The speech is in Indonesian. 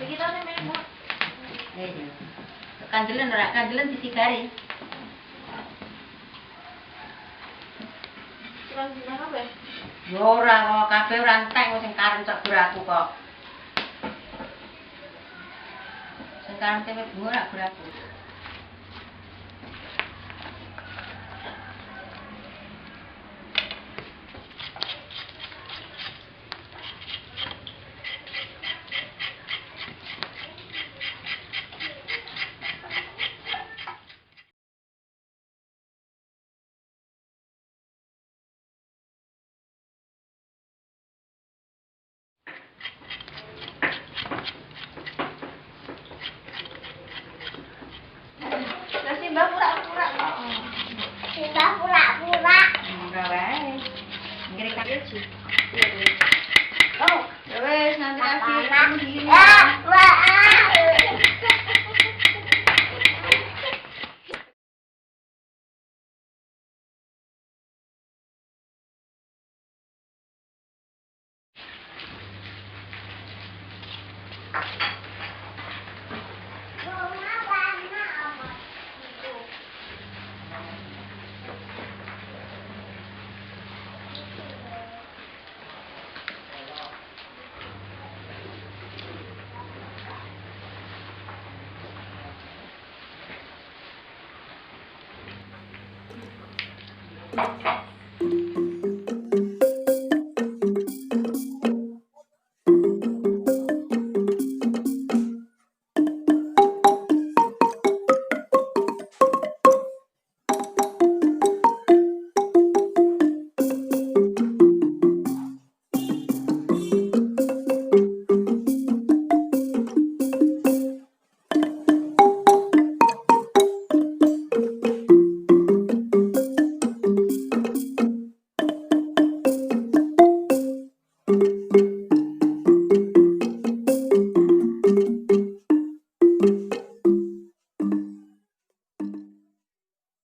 Begitane memu. Iya. Kandelan disigari. Kurang gimana be? Yo ora kok kabeh ora entek kok sing karen cok buraku kok. Sing karen tempe bunga ora buraku. Mbak pura-pura kok. Mbak pura-pura. Ora wae. Ngirik Iya sih. Oh, Ya wes nanti lagi panas. gini. Wah. Thank you.